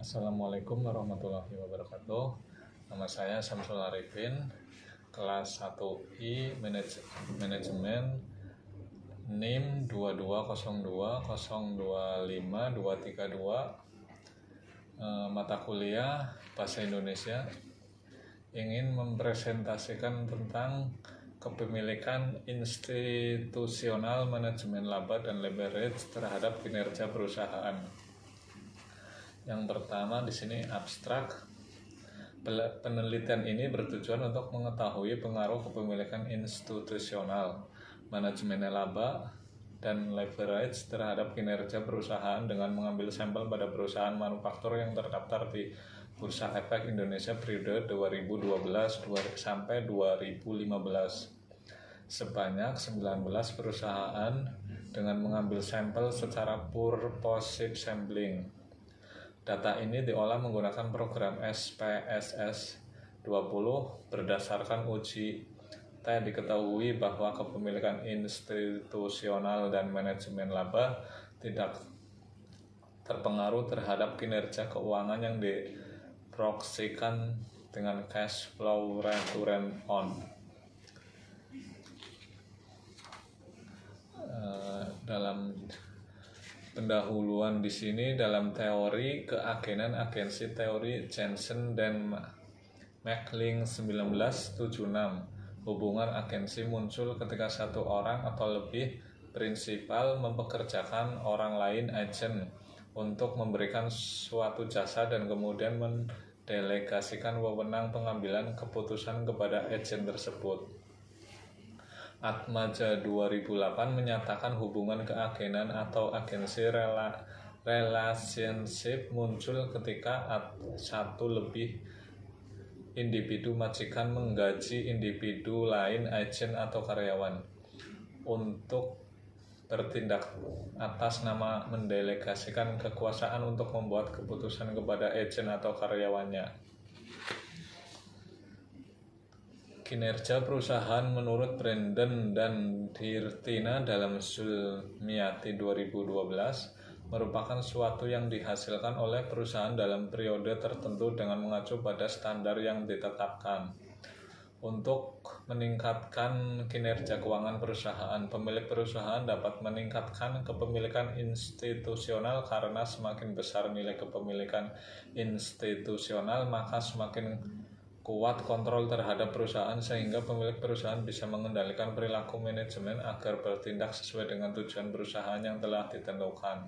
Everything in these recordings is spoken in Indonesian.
Assalamualaikum warahmatullahi wabarakatuh. Nama saya Samsul Arifin, kelas 1I Manajemen, NIM 22020252232, mata kuliah Bahasa Indonesia. Ingin mempresentasikan tentang kepemilikan institusional manajemen laba dan leverage terhadap kinerja perusahaan. Yang pertama di sini abstrak. Penelitian ini bertujuan untuk mengetahui pengaruh kepemilikan institusional, manajemen laba, dan leverage terhadap kinerja perusahaan dengan mengambil sampel pada perusahaan manufaktur yang terdaftar di Bursa Efek Indonesia periode 2012 sampai 2015. Sebanyak 19 perusahaan dengan mengambil sampel secara purposive sampling. Data ini diolah menggunakan program SPSS 20 berdasarkan uji T. Diketahui bahwa kepemilikan institusional dan manajemen laba tidak terpengaruh terhadap kinerja keuangan yang diproyeksikan dengan cash flow return on. Dalam pendahuluan di sini dalam teori keagenan agensi teori Jensen dan Mackling 1976, hubungan agensi muncul ketika satu orang atau lebih prinsipal mempekerjakan orang lain agen untuk memberikan suatu jasa dan kemudian mendelegasikan wewenang pengambilan keputusan kepada agen tersebut. Atmaja 2008 menyatakan hubungan keagenan atau agency relationship muncul ketika satu lebih individu majikan menggaji individu lain, agen atau karyawan, untuk bertindak atas nama mendelegasikan kekuasaan untuk membuat keputusan kepada agen atau karyawannya. Kinerja perusahaan menurut Brandon dan Dirtina dalam Zulmiati 2012 merupakan suatu yang dihasilkan oleh perusahaan dalam periode tertentu dengan mengacu pada standar yang ditetapkan. Untuk meningkatkan kinerja keuangan perusahaan, pemilik perusahaan dapat meningkatkan kepemilikan institusional karena semakin besar nilai kepemilikan institusional, maka semakin kuat kontrol terhadap perusahaan sehingga pemilik perusahaan bisa mengendalikan perilaku manajemen agar bertindak sesuai dengan tujuan perusahaan yang telah ditentukan.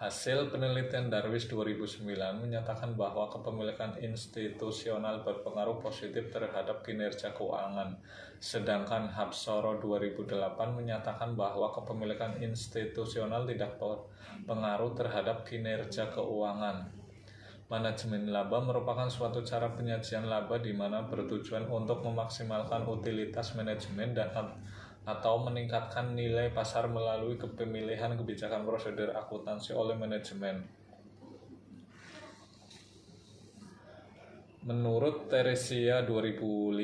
Hasil penelitian Darwis 2009 menyatakan bahwa kepemilikan institusional berpengaruh positif terhadap kinerja keuangan, sedangkan Hapsoro 2008 menyatakan bahwa kepemilikan institusional tidak berpengaruh terhadap kinerja keuangan. Manajemen laba merupakan suatu cara penyajian laba di mana bertujuan untuk memaksimalkan utilitas manajemen atau meningkatkan nilai pasar melalui kepemilikan kebijakan prosedur akuntansi oleh manajemen. Menurut Teresia 2005,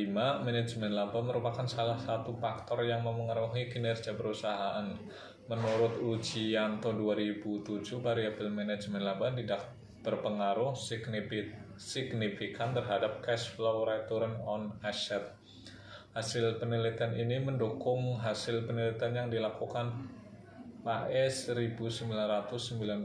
manajemen laba merupakan salah satu faktor yang memengaruhi kinerja perusahaan. Menurut Ujianto 2007, variabel manajemen laba tidak berpengaruh signifikan terhadap cash flow return on asset. Hasil penelitian ini mendukung hasil penelitian yang dilakukan PAE 1999,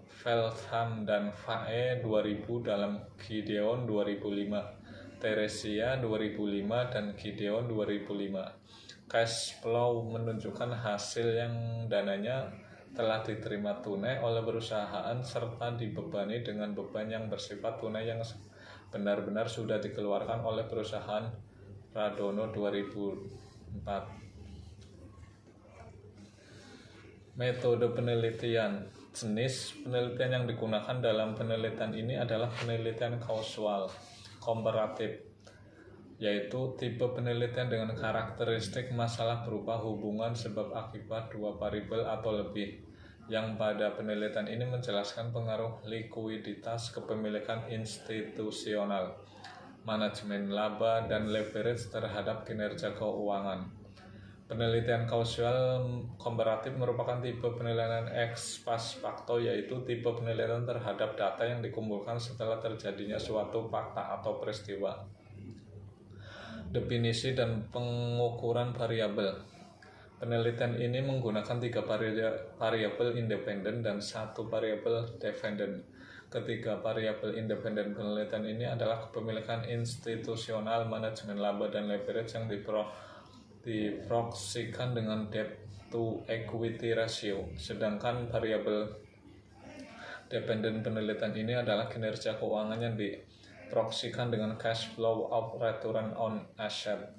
Feltham dan FAE 2000 dalam Gideon 2005, Teresia 2005 dan Gideon 2005. Cash flow menunjukkan hasil yang dananya telah diterima tunai oleh perusahaan serta dibebani dengan beban yang bersifat tunai yang benar-benar sudah dikeluarkan oleh perusahaan. Radono 2004. Metode penelitian. Jenis penelitian yang digunakan dalam penelitian ini adalah penelitian kausal komparatif, yaitu tipe penelitian dengan karakteristik masalah berupa hubungan sebab akibat dua variabel atau lebih, yang pada penelitian ini menjelaskan pengaruh likuiditas kepemilikan institusional, manajemen laba, dan leverage terhadap kinerja keuangan. Penelitian kausal komparatif merupakan tipe penilaian ex post facto, yaitu tipe penilaian terhadap data yang dikumpulkan setelah terjadinya suatu fakta atau peristiwa. Definisi dan pengukuran variabel. Penelitian ini menggunakan 3 variabel independen dan 1 variabel dependen. Ketiga variabel independen penelitian ini adalah kepemilikan institusional, manajemen laba, dan leverage yang diproksikan dengan debt to equity ratio. Sedangkan variabel dependen penelitian ini adalah kinerja keuangan yang diproksikan dengan cash flow of return on asset.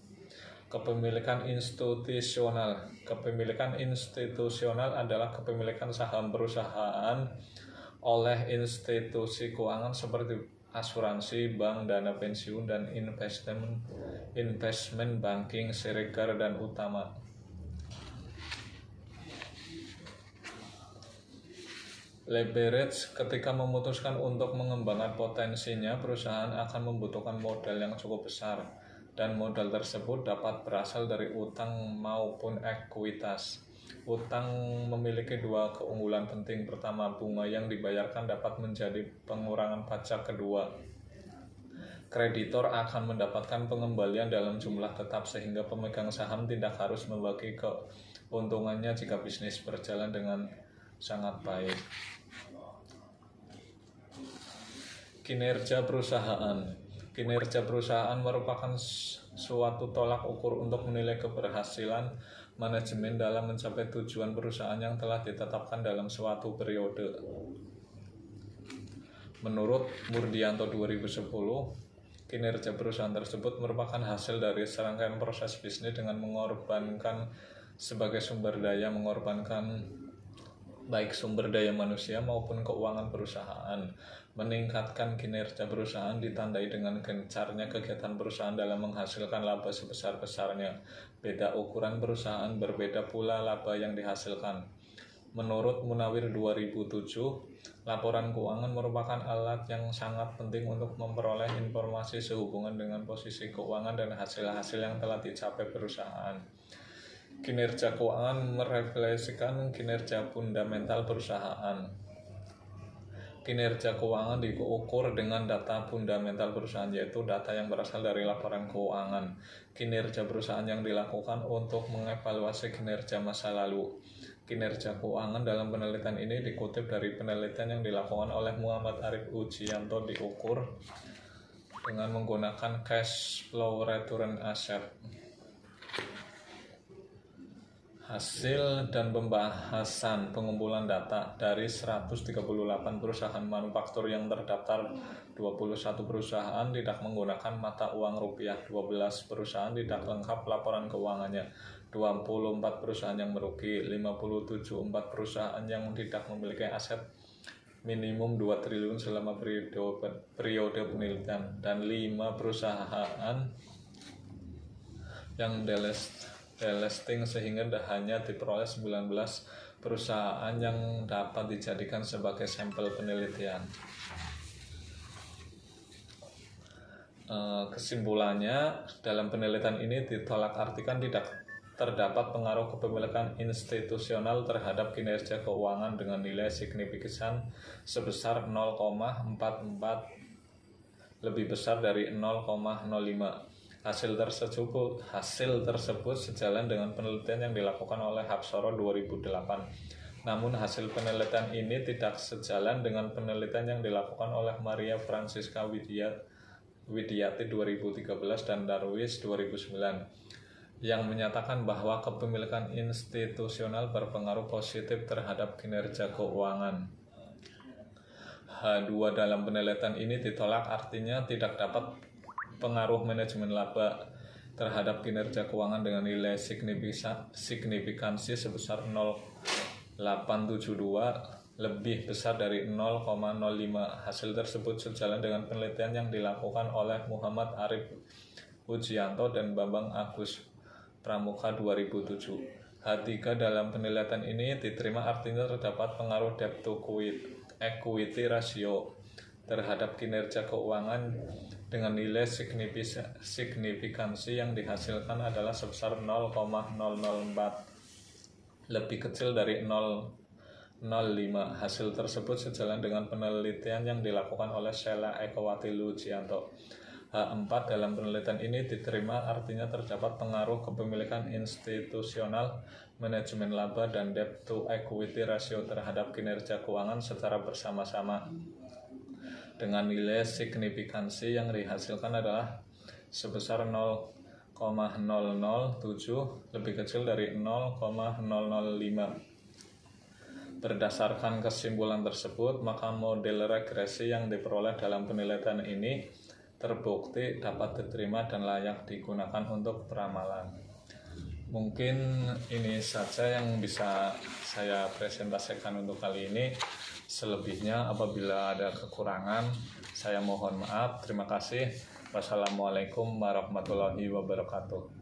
Kepemilikan institusional. Kepemilikan institusional adalah kepemilikan saham perusahaan oleh institusi keuangan seperti asuransi, bank, dana pensiun, dan investment banking, Siregar, dan Utama. Leverage. Ketika memutuskan untuk mengembangkan potensinya, perusahaan akan membutuhkan modal yang cukup besar, dan modal tersebut dapat berasal dari utang maupun ekuitas. Utang memiliki 2 keunggulan penting. Pertama, bunga yang dibayarkan dapat menjadi pengurangan pajak. Kedua, kreditor akan mendapatkan pengembalian dalam jumlah tetap, sehingga pemegang saham tidak harus membagi keuntungannya jika bisnis berjalan dengan sangat baik. Kinerja perusahaan. Kinerja perusahaan merupakan suatu tolak ukur untuk menilai keberhasilan manajemen dalam mencapai tujuan perusahaan yang telah ditetapkan dalam suatu periode. Menurut Murdianto 2010, kinerja perusahaan tersebut merupakan hasil dari serangkaian proses bisnis dengan mengorbankan sebagai sumber daya, mengorbankan baik sumber daya manusia maupun keuangan perusahaan. Meningkatkan kinerja perusahaan ditandai dengan gencarnya kegiatan perusahaan dalam menghasilkan laba sebesar-besarnya. Beda ukuran perusahaan, berbeda pula laba yang dihasilkan. Menurut Munawir 2007, laporan keuangan merupakan alat yang sangat penting untuk memperoleh informasi sehubungan dengan posisi keuangan dan hasil-hasil yang telah dicapai perusahaan. Kinerja keuangan merefleksikan kinerja fundamental perusahaan. Kinerja keuangan diukur dengan data fundamental perusahaan, yaitu data yang berasal dari laporan keuangan kinerja perusahaan yang dilakukan untuk mengevaluasi kinerja masa lalu. Kinerja keuangan dalam penelitian ini dikutip dari penelitian yang dilakukan oleh Muhammad Arif Ujianto, diukur dengan menggunakan cash flow return asset. Hasil dan pembahasan pengumpulan data dari 138 perusahaan manufaktur yang terdaftar. 21 perusahaan tidak menggunakan mata uang rupiah, 12 perusahaan tidak lengkap laporan keuangannya, 24 perusahaan yang merugi, 57 perusahaan yang tidak memiliki aset minimum 2 triliun selama periode penelitian, dan 5 perusahaan yang delisting sehingga hanya diperoleh 19 perusahaan yang dapat dijadikan sebagai sampel penelitian. Kesimpulannya, dalam penelitian ini ditolak artikan tidak terdapat pengaruh kepemilikan institusional terhadap kinerja keuangan dengan nilai signifikan sebesar 0,44, lebih besar dari 0,05. Hasil tersebut sejalan dengan penelitian yang dilakukan oleh Hapsoro 2008. Namun hasil penelitian ini tidak sejalan dengan penelitian yang dilakukan oleh Maria Francisca Widiati 2013 dan Darwis 2009, yang menyatakan bahwa kepemilikan institusional berpengaruh positif terhadap kinerja keuangan. H2 dalam penelitian ini ditolak, artinya tidak dapat pengaruh manajemen laba terhadap kinerja keuangan dengan nilai signifikansi sebesar 0,872, lebih besar dari 0,05. Hasil tersebut sejalan dengan penelitian yang dilakukan oleh Muhammad Arif Ujianto dan Bambang Agus Pramuka 2007. H3 dalam penelitian ini diterima, artinya terdapat pengaruh debt to equity ratio terhadap kinerja keuangan dengan nilai signifikansi yang dihasilkan adalah sebesar 0,004, lebih kecil dari 0,05. Hasil tersebut sejalan dengan penelitian yang dilakukan oleh Sheila Ekowati Lujianto. H4 dalam penelitian ini diterima artinya terdapat pengaruh kepemilikan institusional, manajemen laba, dan debt to equity ratio terhadap kinerja keuangan secara bersama-sama. Dengan nilai signifikansi yang dihasilkan adalah sebesar 0,007, lebih kecil dari 0,005. Berdasarkan kesimpulan tersebut, maka model regresi yang diperoleh dalam penelitian ini terbukti dapat diterima dan layak digunakan untuk peramalan. Mungkin ini saja yang bisa saya presentasikan untuk kali ini. Selebihnya apabila ada kekurangan, saya mohon maaf. Terima kasih. Wassalamualaikum warahmatullahi wabarakatuh.